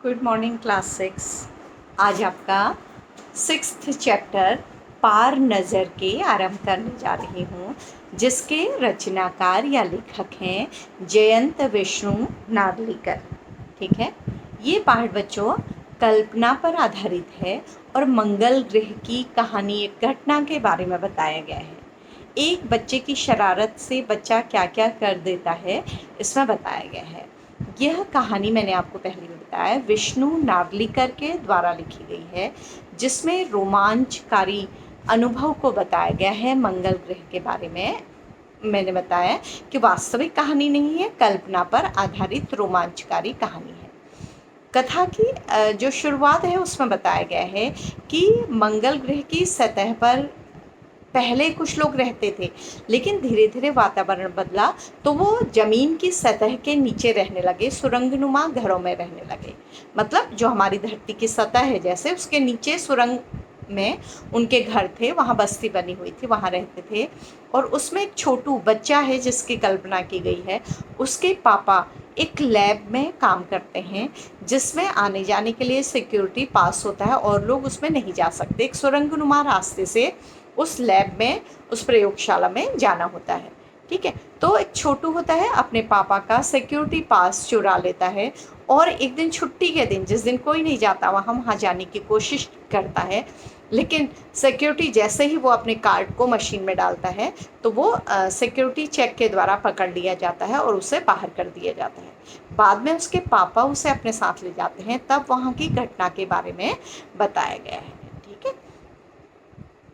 Good morning class 6। आज आपका 6th chapter पार नज़र के आरंभ करने जा रही हूँ, जिसके रचनाकार या लेखक हैं जयंत विष्णु नार्लिकर। ठीक है, ये पाठ बच्चों कल्पना पर आधारित है और मंगल ग्रह की कहानी, एक घटना के बारे में बताया गया है। एक बच्चे की शरारत से बच्चा क्या क्या कर देता है, इसमें बताया गया है। यह कहानी मैंने आपको पहले भी बताया विष्णु नार्लिकर के द्वारा लिखी गई है, जिसमें रोमांचकारी अनुभव को बताया गया है। मंगल ग्रह के बारे में मैंने बताया कि वास्तविक कहानी नहीं है, कल्पना पर आधारित रोमांचकारी कहानी है। कथा की जो शुरुआत है उसमें बताया गया है कि मंगल ग्रह की सतह पर पहले कुछ लोग रहते थे, लेकिन धीरे धीरे वातावरण बदला तो वो ज़मीन की सतह के नीचे रहने लगे, सुरंगनुमा घरों में रहने लगे। मतलब जो हमारी धरती की सतह है, जैसे उसके नीचे सुरंग में उनके घर थे, वहाँ बस्ती बनी हुई थी, वहाँ रहते थे। और उसमें एक छोटू बच्चा है जिसकी कल्पना की गई है। उसके पापा एक लैब में काम करते हैं, जिसमें आने जाने के लिए सिक्योरिटी पास होता है और लोग उसमें नहीं जा सकते। एक सुरंगनुमा रास्ते से उस लैब में, उस प्रयोगशाला में जाना होता है। ठीक है, तो एक छोटू होता है, अपने पापा का सिक्योरिटी पास चुरा लेता है और एक दिन छुट्टी के दिन, जिस दिन कोई नहीं जाता वहाँ जाने की कोशिश करता है। लेकिन सिक्योरिटी जैसे ही वो अपने कार्ड को मशीन में डालता है तो वो सिक्योरिटी चेक के द्वारा पकड़ लिया जाता है और उसे बाहर कर दिया जाता है। बाद में उसके पापा उसे अपने साथ ले जाते हैं, तब वहाँ की घटना के बारे में बताया गया है। ठीक है,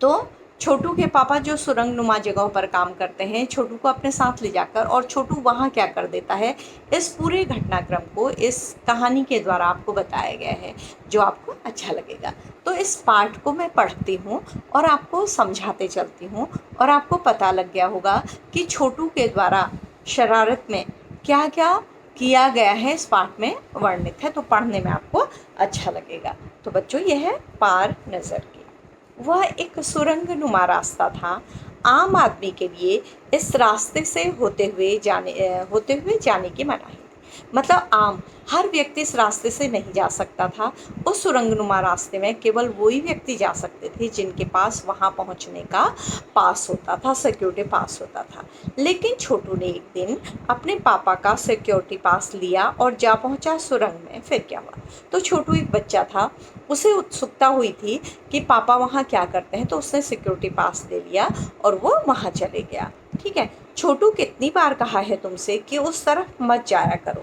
तो छोटू के पापा जो सुरंगनुमा जगहों पर काम करते हैं, छोटू को अपने साथ ले जाकर, और छोटू वहाँ क्या कर देता है, इस पूरे घटनाक्रम को इस कहानी के द्वारा आपको बताया गया है, जो आपको अच्छा लगेगा। तो इस पाठ को मैं पढ़ती हूँ और आपको समझाते चलती हूँ, और आपको पता लग गया होगा कि छोटू के द्वारा शरारत में क्या क्या किया गया है, इस पाठ में वर्णित है, तो पढ़ने में आपको अच्छा लगेगा। तो बच्चों, यह है पार नज़र की। वह एक सुरंगनुमा रास्ता था। आम आदमी के लिए इस रास्ते से होते हुए जाने की मनाही थी। मतलब आम हर व्यक्ति इस रास्ते से नहीं जा सकता था। उस सुरंगनुमा रास्ते में केवल वही व्यक्ति जा सकते थे जिनके पास वहां पहुंचने का पास होता था, सिक्योरिटी पास होता था। लेकिन छोटू ने एक दिन अपने पापा का सिक्योरिटी पास लिया और जा पहुंचा सुरंग में। फिर क्या हुआ, तो छोटू एक बच्चा था, उसे उत्सुकता हुई थी कि पापा वहाँ क्या करते हैं, तो उसने सिक्योरिटी पास ले लिया और वो वहाँ चले गया। ठीक है, छोटू कितनी बार कहा है तुमसे कि उस तरफ मत जाया करो,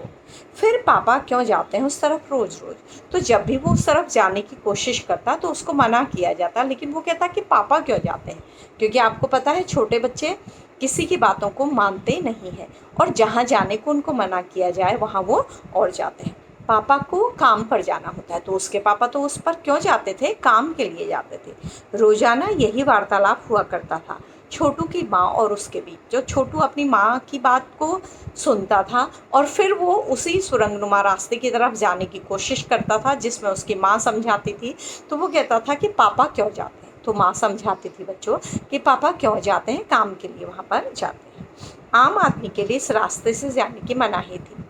फिर पापा क्यों जाते हैं उस तरफ रोज़ रोज़। तो जब भी वो उस तरफ जाने की कोशिश करता तो उसको मना किया जाता, लेकिन वो कहता कि पापा क्यों जाते हैं, क्योंकि आपको पता है छोटे बच्चे किसी की बातों को मानते नहीं हैं, और जहाँ जाने को उनको मना किया जाए वहाँ वो और जाते हैं। पापा को काम पर जाना होता है, तो उसके पापा तो उस पर क्यों जाते थे, काम के लिए जाते थे। रोजाना यही वार्तालाप हुआ करता था छोटू की माँ और उसके बीच। जो छोटू अपनी माँ की बात को सुनता था और फिर वो उसी सुरंगनुमा रास्ते की तरफ जाने की कोशिश करता था, जिसमें उसकी माँ समझाती थी। तो वो कहता था कि पापा क्यों जाते हैं, तो माँ समझाती थी बच्चों कि पापा क्यों जाते हैं, काम के लिए वहाँ पर जाते हैं। आम आदमी के लिए इस रास्ते से जाने की मनाही थी।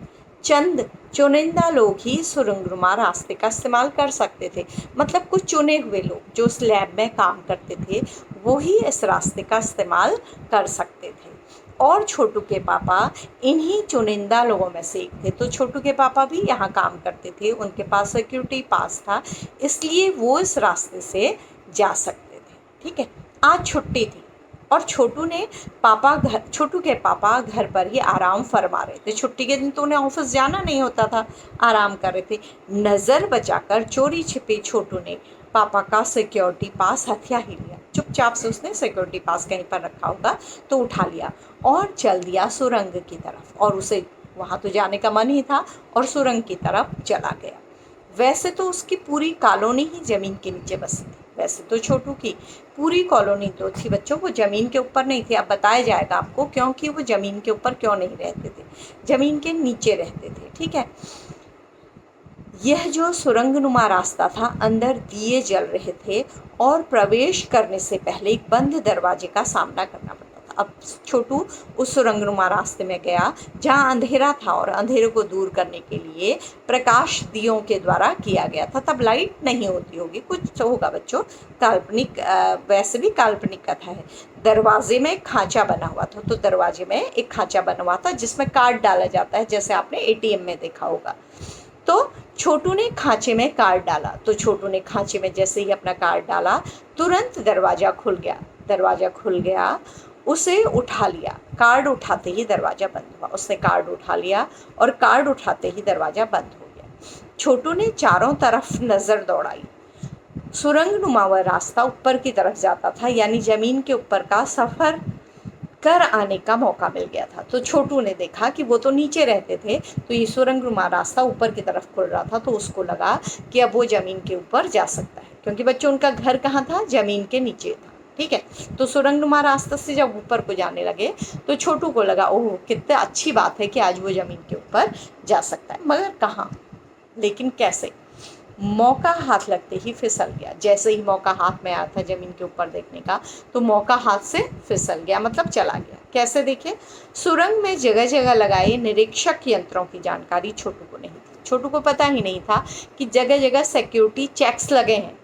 चंद चुनिंदा लोग ही सुरंगनुमा रास्ते का इस्तेमाल कर सकते थे। मतलब कुछ चुने हुए लोग जो उस लैब में काम करते थे, वो ही इस रास्ते का इस्तेमाल कर सकते थे। और छोटू के पापा इन्हीं चुनिंदा लोगों में से एक थे। तो छोटू के पापा भी यहाँ काम करते थे, उनके पास सिक्योरिटी पास था, इसलिए वो इस रास्ते से जा सकते थे। ठीक है, आज छुट्टी थी और छोटू के पापा घर पर ही आराम फरमा रहे थे। छुट्टी के दिन तो उन्हें ऑफिस जाना नहीं होता था, आराम कर रहे थे। नज़र बचाकर चोरी छिपे छोटू ने पापा का सिक्योरिटी पास हथिया ही लिया। चुपचाप से उसने सिक्योरिटी पास कहीं पर रखा होगा तो उठा लिया और चल दिया सुरंग की तरफ। और उसे वहाँ तो जाने का मन ही था और सुरंग की तरफ चला गया। वैसे तो उसकी पूरी कॉलोनी ही ज़मीन के नीचे बसी थी। वैसे तो छोटू की पूरी कॉलोनी तो थी बच्चों, वो ज़मीन के ऊपर नहीं थी। अब बताया जाएगा आपको क्योंकि वो ज़मीन के ऊपर क्यों नहीं रहते थे, ज़मीन के नीचे रहते थे। ठीक है, यह जो सुरंगनुमा रास्ता था, अंदर दिए जल रहे थे और प्रवेश करने से पहले एक बंद दरवाजे का सामना करना पड़ता था। अब छोटू उस सुरंगनुमा रास्ते में गया जहाँ अंधेरा था और अंधेरे को दूर करने के लिए प्रकाश दियों के द्वारा किया गया था। तब लाइट नहीं होती होगी, कुछ तो होगा बच्चों, काल्पनिक, वैसे भी काल्पनिक कथा है। दरवाजे में एक खांचा बना हुआ था, तो दरवाजे में एक खांचा बना हुआ था जिसमें कार्ड डाला जाता है, जैसे आपने एटीएम में देखा होगा। तो छोटू ने खांचे में कार्ड डाला, तो छोटू ने खांचे में जैसे ही अपना कार्ड डाला तुरंत दरवाज़ा खुल गया। दरवाज़ा खुल गया, उसे उठा लिया, कार्ड उठाते ही दरवाज़ा बंद हुआ। उसने कार्ड उठा लिया और कार्ड उठाते ही दरवाज़ा बंद हो गया। छोटू ने चारों तरफ नज़र दौड़ाई। सुरंगनुमा वह रास्ता ऊपर की तरफ जाता था, यानी ज़मीन के ऊपर का सफ़र कर आने का मौका मिल गया था। तो छोटू ने देखा कि वो तो नीचे रहते थे, तो ये सुरंगनुमा रास्ता ऊपर की तरफ खुल रहा था, तो उसको लगा कि अब वो ज़मीन के ऊपर जा सकता है, क्योंकि बच्चों उनका घर कहाँ था, ज़मीन के नीचे था। ठीक है, तो सुरंगनुमा रास्ता से जब ऊपर को जाने लगे तो छोटू को लगा, ओह कितनी अच्छी बात है कि आज वो ज़मीन के ऊपर जा सकता है, मगर कहाँ, लेकिन कैसे। मौका हाथ लगते ही फिसल गया। जैसे ही मौका हाथ में आया था ज़मीन के ऊपर देखने का, तो मौका हाथ से फिसल गया, मतलब चला गया। कैसे देखिए, सुरंग में जगह जगह लगाए निरीक्षक यंत्रों की जानकारी छोटू को नहीं थी। छोटू को पता ही नहीं था कि जगह जगह सिक्योरिटी चेक्स लगे हैं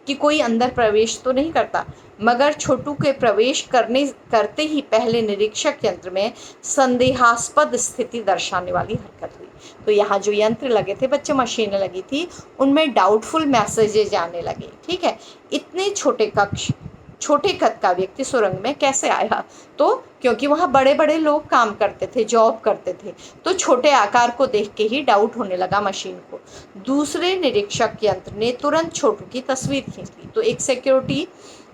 कि कोई अंदर प्रवेश तो नहीं करता, मगर छोटू के प्रवेश करते ही पहले निरीक्षक यंत्र में संदेहास्पद स्थिति दर्शाने वाली हरकत हुई। तो यहाँ जो यंत्र लगे थे बच्चे, मशीनें लगी थी, उनमें डाउटफुल मैसेजेज आने लगे। ठीक है, इतने छोटे कद का व्यक्ति सुरंग में कैसे आया, तो क्योंकि वहाँ बड़े बड़े लोग काम करते थे, जॉब करते थे, तो छोटे आकार को देख के ही डाउट होने लगा मशीन को। दूसरे निरीक्षक यंत्र ने तुरंत छोटू की तस्वीर खींच ली। तो एक सिक्योरिटी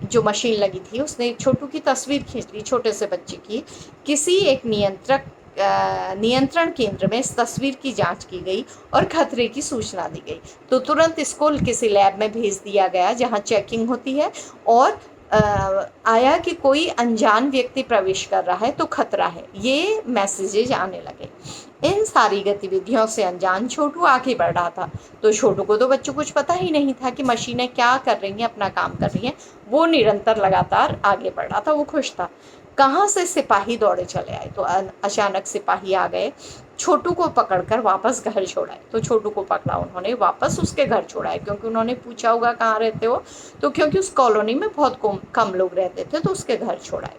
जो मशीन लगी थी उसने छोटू की तस्वीर खींच ली, छोटे से बच्चे की। किसी एक नियंत्रण केंद्र में इस तस्वीर की जांच की गई और खतरे की सूचना दी गई। तो तुरंत इसको किसी लैब में भेज दिया गया जहां चेकिंग होती है, और आया कि कोई अनजान व्यक्ति प्रवेश कर रहा है तो खतरा है, ये मैसेजेज आने लगे। इन सारी गतिविधियों से अनजान छोटू आगे बढ़ रहा था। तो छोटू को तो बच्चों कुछ पता ही नहीं था कि मशीनें क्या कर रही हैं, अपना काम कर रही हैं। वो निरंतर लगातार आगे बढ़ रहा था, वो खुश था। कहाँ से सिपाही दौड़े चले आए, तो अचानक सिपाही आ गए, छोटू को पकड़कर वापस घर छोड़ाए। तो छोटू को पकड़ा उन्होंने, वापस उसके घर छोड़ाए, क्योंकि उन्होंने पूछा होगा कहाँ रहते हो, तो क्योंकि उस कॉलोनी में बहुत कम लोग रहते थे, तो उसके घर छोड़ाए।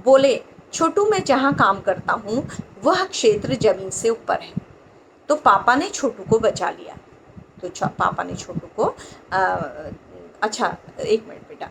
बोले, छोटू मैं जहाँ काम करता हूँ वह क्षेत्र जमीन से ऊपर है। तो पापा ने छोटू को बचा लिया। तो पापा ने छोटू को अच्छा एक मिनट बेटा,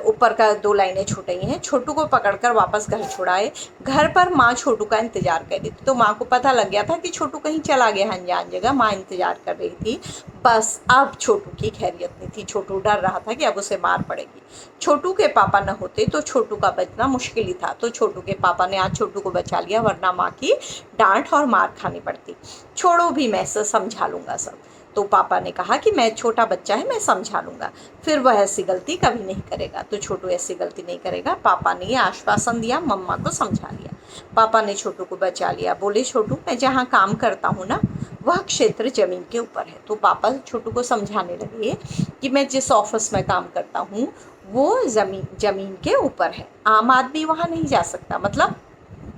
ऊपर का 2 लाइनें छूट रही हैं। छोटू को पकड़कर वापस घर छुड़ाए। घर पर माँ छोटू का इंतजार कर रही थी। तो माँ को पता लग गया था कि छोटू कहीं चला गया अनजान जगह, माँ इंतजार कर रही थी। बस अब छोटू की खैरियत नहीं थी। छोटू डर रहा था कि अब उसे मार पड़ेगी। छोटू के पापा न होते तो छोटू का बचना मुश्किल ही था। तो छोटू के पापा ने आज छोटू को बचा लिया, वरना माँ की डांट और मार खानी पड़ती। छोड़ो भी, मैं से समझा लूँगा सब। तो पापा ने कहा कि मैं, छोटा बच्चा है, मैं समझा लूँगा, फिर वह ऐसी गलती कभी नहीं करेगा। तो छोटू ऐसी गलती नहीं करेगा। पापा ने ये आश्वासन दिया, मम्मा को समझा लिया। पापा ने छोटू को बचा लिया। बोले, छोटू मैं जहाँ काम करता हूँ ना वह क्षेत्र ज़मीन के ऊपर है। तो पापा छोटू को समझाने लगे कि मैं जिस ऑफिस में काम करता हूँ वो ज़मीन के ऊपर है। आम आदमी वहाँ नहीं जा सकता, मतलब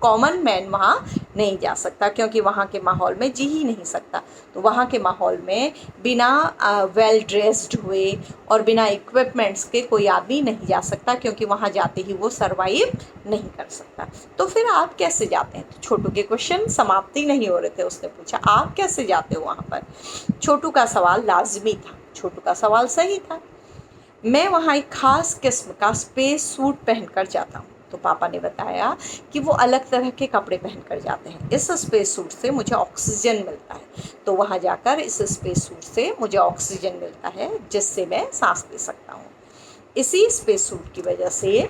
कॉमन मैन वहाँ नहीं जा सकता, क्योंकि वहाँ के माहौल में जी ही नहीं सकता। तो वहाँ के माहौल में बिना वेल ड्रेस्ड हुए और बिना इक्विपमेंट्स के कोई आदमी नहीं जा सकता, क्योंकि वहाँ जाते ही वो सर्वाइव नहीं कर सकता। तो फिर आप कैसे जाते हैं? तो छोटू के क्वेश्चन समाप्ति नहीं हो रहे थे। उसने पूछा, आप कैसे जाते हो वहाँ पर? छोटू का सवाल लाजमी था, छोटू का सवाल सही था। मैं वहाँ एक ख़ास किस्म का स्पेस सूट पहनकर जाता हूँ। तो पापा ने बताया कि वो अलग तरह के कपड़े पहनकर जाते हैं। इस स्पेस सूट से मुझे ऑक्सीजन मिलता है। तो वहाँ जाकर इस स्पेस सूट से मुझे ऑक्सीजन मिलता है, जिससे मैं सांस ले सकता हूँ। इसी स्पेस सूट की वजह से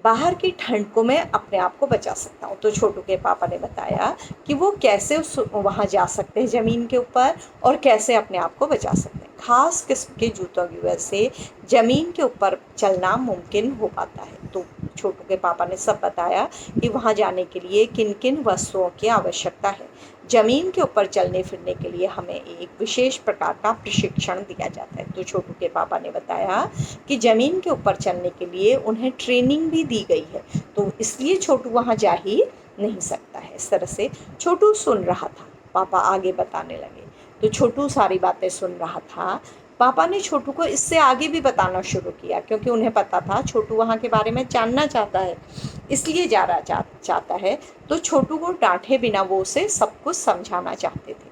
बाहर की ठंड को मैं अपने आप को बचा सकता हूँ। तो छोटू के पापा ने बताया कि वो कैसे वहाँ जा सकते हैं ज़मीन के ऊपर, और कैसे अपने आप को बचा सकते हैं। ख़ास किस्म के जूतों की वजह से ज़मीन के ऊपर चलना मुमकिन हो पाता है। तो छोटू के पापा ने सब बताया कि वहाँ जाने के लिए किन किन वस्तुओं की आवश्यकता है। ज़मीन के ऊपर चलने फिरने के लिए हमें एक विशेष प्रकार का प्रशिक्षण दिया जाता है। तो छोटू के पापा ने बताया कि ज़मीन के ऊपर चलने के लिए उन्हें ट्रेनिंग भी दी गई है, तो इसलिए छोटू वहाँ जा ही नहीं सकता है। इस तरह से छोटू सुन रहा था, पापा आगे बताने लगे। तो छोटू सारी बातें सुन रहा था। पापा ने छोटू को इससे आगे भी बताना शुरू किया, क्योंकि उन्हें पता था छोटू वहाँ के बारे में जानना चाहता है, इसलिए जा रहा चाहता है। तो छोटू को डांटे बिना वो उसे सब कुछ समझाना चाहते थे।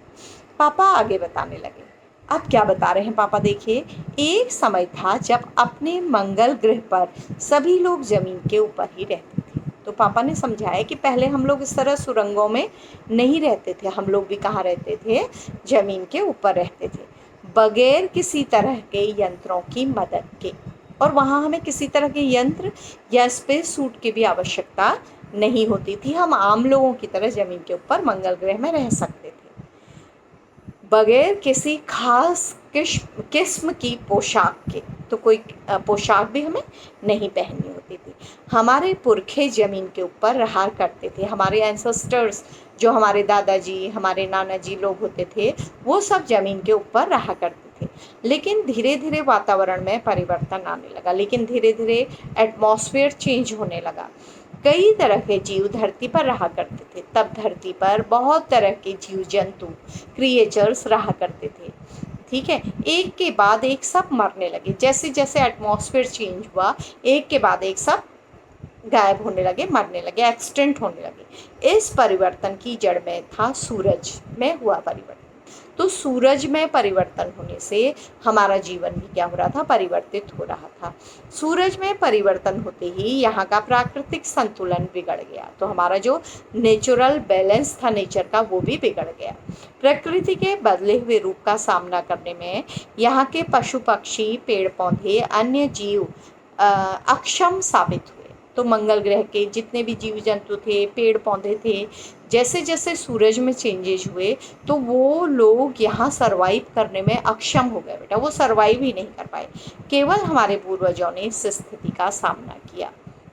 पापा आगे बताने लगे। अब क्या बता रहे हैं पापा, देखिए। एक समय था जब अपने मंगल ग्रह पर सभी लोग ज़मीन के ऊपर ही रहते थे। तो पापा ने समझाया कि पहले हम लोग इस तरह सुरंगों में नहीं रहते थे, हम लोग भी कहाँ रहते थे, ज़मीन के ऊपर रहते थे, बगैर किसी तरह के यंत्रों की मदद के। और वहाँ हमें किसी तरह के यंत्र या स्पेस सूट की भी आवश्यकता नहीं होती थी। हम आम लोगों की तरह ज़मीन के ऊपर मंगल ग्रह में रह सकते थे, बगैर किसी खास किस्म की पोशाक के। तो कोई पोशाक भी हमें नहीं पहननी होती थी। हमारे पुरखे ज़मीन के ऊपर रहा करते थे। हमारे एंसेस्टर्स, जो हमारे दादाजी, हमारे नाना जी लोग होते थे, वो सब ज़मीन के ऊपर रहा करते थे। लेकिन धीरे धीरे वातावरण में परिवर्तन आने लगा, लेकिन धीरे धीरे एटमॉस्फेयर चेंज होने लगा। कई तरह के जीव धरती पर रहा करते थे। तब धरती पर बहुत तरह के जीव जंतु, क्रिएचर्स रहा करते थे। ठीक है, एक के बाद एक सब मरने लगे। जैसे जैसे एटमॉस्फेयर चेंज हुआ, एक के बाद एक सब गायब होने लगे, मरने लगे, एक्सटेंट होने लगे। इस परिवर्तन की जड़ में था सूरज में हुआ परिवर्तन। तो सूरज में परिवर्तन होने से हमारा जीवन भी क्या हो रहा था, परिवर्तित हो रहा था। सूरज में परिवर्तन होते ही यहाँ का प्राकृतिक संतुलन बिगड़ गया। तो हमारा जो नेचुरल बैलेंस था नेचर का, वो भी बिगड़ गया। प्रकृति के बदले हुए रूप का सामना करने में यहाँ के पशु पक्षी, पेड़ पौधे, अन्य जीव अक्षम साबित हुए। तो मंगल ग्रह के जितने भी जीव जंतु थे, पेड़ पौधे थे, जैसे जैसे सूरज में चेंजेज हुए, तो वो लोग यहाँ सरवाइव करने में अक्षम हो गए बेटा, वो सरवाइव ही नहीं कर पाए। केवल हमारे पूर्वजों ने इस स्थिति का सामना किया।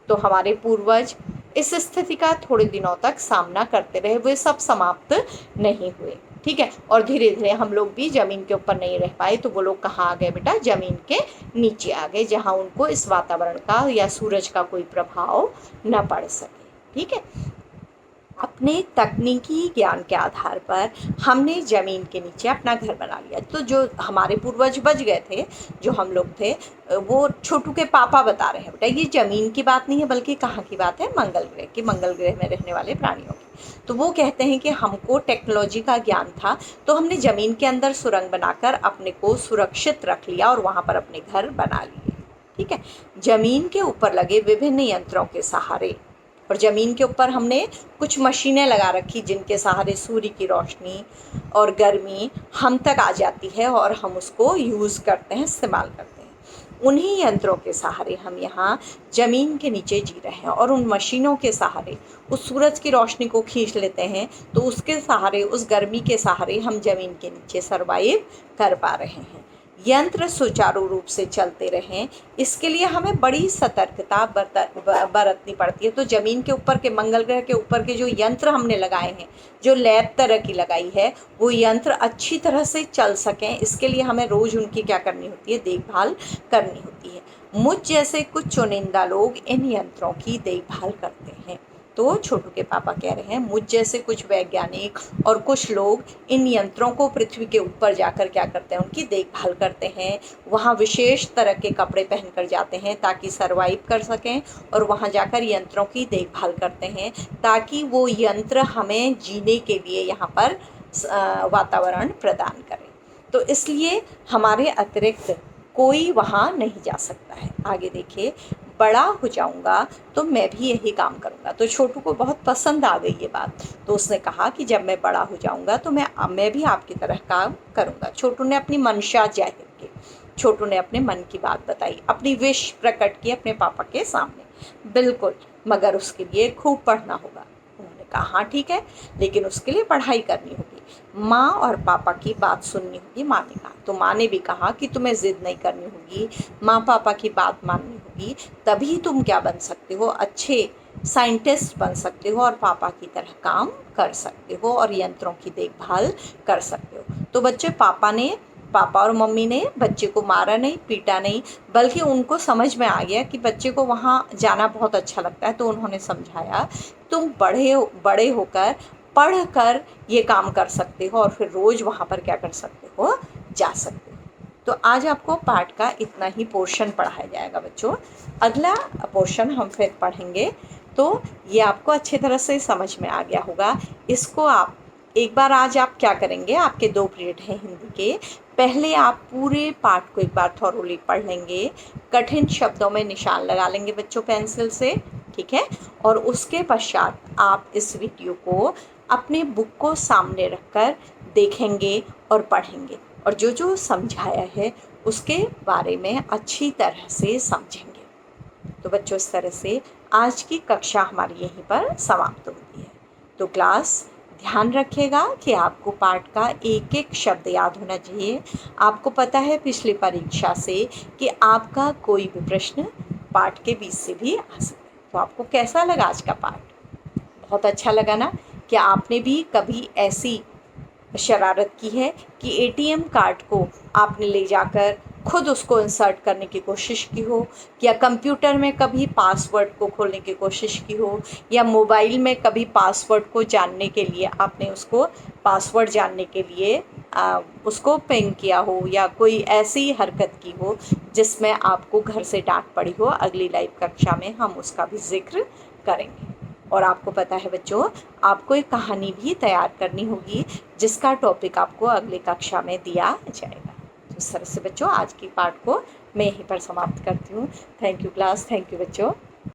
तो हमारे पूर्वज इस स्थिति का थोड़े दिनों तक सामना करते रहे, वे सब समाप्त नहीं हुए। ठीक है, और धीरे धीरे हम लोग भी ज़मीन के ऊपर नहीं रह पाए, तो वो लोग कहाँ आ गए बेटा, ज़मीन के नीचे आ गए, जहाँ उनको इस वातावरण का या सूरज का कोई प्रभाव न पड़ सके। ठीक है, अपने तकनीकी ज्ञान के आधार पर हमने ज़मीन के नीचे अपना घर बना लिया। तो जो हमारे पूर्वज बच गए थे, जो हम लोग थे, वो छोटू के पापा बता रहे हैं बेटा, ये ज़मीन की बात नहीं है, बल्कि कहाँ की बात है, मंगल ग्रह की, मंगल ग्रह में रहने वाले प्राणियों की। तो वो कहते हैं कि हमको टेक्नोलॉजी का ज्ञान था, तो हमने ज़मीन के अंदर सुरंग बनाकर अपने को सुरक्षित रख लिया और वहाँ पर अपने घर बना लिए। ठीक है, ज़मीन के ऊपर लगे विभिन्न यंत्रों के सहारे, और ज़मीन के ऊपर हमने कुछ मशीनें लगा रखी, जिनके सहारे सूर्य की रोशनी और गर्मी हम तक आ जाती है और हम उसको यूज़ करते हैं, इस्तेमाल करते हैं। उन्हीं यंत्रों के सहारे हम यहाँ ज़मीन के नीचे जी रहे हैं, और उन मशीनों के सहारे उस सूरज की रोशनी को खींच लेते हैं, तो उसके सहारे, उस गर्मी के सहारे हम ज़मीन के नीचे सरवाइव कर पा रहे हैं। यंत्र सुचारू रूप से चलते रहें, इसके लिए हमें बड़ी सतर्कता बरतनी पड़ती है। तो ज़मीन के ऊपर के, मंगल ग्रह के ऊपर के जो यंत्र हमने लगाए हैं, जो लैब तरह की लगाई है, वो यंत्र अच्छी तरह से चल सकें, इसके लिए हमें रोज़ उनकी क्या करनी होती है, देखभाल करनी होती है। मुझ जैसे कुछ चुनिंदा लोग इन यंत्रों की देखभाल करते हैं। तो छोटू के पापा कह रहे हैं, मुझ जैसे कुछ वैज्ञानिक और कुछ लोग इन यंत्रों को पृथ्वी के ऊपर जाकर क्या करते हैं, उनकी देखभाल करते हैं। वहाँ विशेष तरह के कपड़े पहनकर जाते हैं ताकि सरवाइव कर सकें, और वहाँ जाकर यंत्रों की देखभाल करते हैं ताकि वो यंत्र हमें जीने के लिए यहाँ पर वातावरण प्रदान करें। तो इसलिए हमारे अतिरिक्त कोई वहाँ नहीं जा सकता है। आगे देखिए, बड़ा हो जाऊंगा तो मैं भी यही काम करूंगा। तो छोटू को बहुत पसंद आ गई ये बात, तो उसने कहा कि जब मैं बड़ा हो जाऊंगा तो मैं भी आपकी तरह काम करूंगा। छोटू ने अपनी मंशा जाहिर की, छोटू ने अपने मन की बात बताई, अपनी विश प्रकट की अपने पापा के सामने। बिल्कुल, मगर उसके लिए खूब पढ़ना होगा। उन्होंने कहा हाँ ठीक है, लेकिन उसके लिए पढ़ाई करनी होगी, माँ और पापा की बात सुननी होगी। माँ ने कहा, तो माँ ने भी कहा कि तुम्हें ज़िद नहीं करनी होगी, माँ पापा की बात माननी होगी। होगी तभी तुम क्या बन सकते हो, अच्छे साइंटिस्ट बन सकते हो और पापा की तरह काम कर सकते हो और यंत्रों की देखभाल कर सकते हो। तो बच्चे पापा और मम्मी ने बच्चे को मारा नहीं, पीटा नहीं, बल्कि उनको समझ में आ गया कि बच्चे को वहाँ जाना बहुत अच्छा लगता है, तो उन्होंने समझाया तुम बड़े होकर पढ़ कर ये काम कर सकते हो और फिर रोज़ वहाँ पर क्या कर सकते हो, जा सकते हो। तो आज आपको पाठ का इतना ही पोर्शन पढ़ाया जाएगा बच्चों। अगला पोर्शन हम फिर पढ़ेंगे, तो ये आपको अच्छी तरह से समझ में आ गया होगा। इसको आप एक बार, आज आप क्या करेंगे, आपके 2 पीरियड हैं हिंदी के, पहले आप पूरे पाठ को एक बार थॉरोली पढ़ लेंगे, कठिन शब्दों में निशान लगा लेंगे बच्चों पेंसिल से, ठीक है। और उसके पश्चात आप इस वीडियो को अपने बुक को सामने रखकर देखेंगे और पढ़ेंगे और जो जो समझाया है उसके बारे में अच्छी तरह से समझेंगे। तो बच्चों इस तरह से आज की कक्षा हमारी यहीं पर समाप्त होती है। तो क्लास ध्यान रखिएगा कि आपको पाठ का एक एक शब्द याद होना चाहिए। आपको पता है पिछली परीक्षा से कि आपका कोई भी प्रश्न पाठ के बीच से भी आ सकता है। तो आपको कैसा लगा आज का पाठ? बहुत अच्छा लगा ना? क्या आपने भी कभी ऐसी शरारत की है कि एटीएम कार्ड को आपने ले जाकर खुद उसको इंसर्ट करने की कोशिश की हो, या कंप्यूटर में कभी पासवर्ड को खोलने की कोशिश की हो, या मोबाइल में कभी पासवर्ड को जानने के लिए आपने उसको पासवर्ड जानने के लिए उसको पिंग किया हो, या कोई ऐसी हरकत की हो जिसमें आपको घर से डांट पड़ी हो? अगली लाइव कक्षा में हम उसका भी जिक्र करेंगे। और आपको पता है बच्चों, आपको एक कहानी भी तैयार करनी होगी जिसका टॉपिक आपको अगली कक्षा में दिया जाएगा। तो इस तरह से बच्चों आज की पाठ को मैं यहीं पर समाप्त करती हूँ। Thank you class, thank you बच्चों।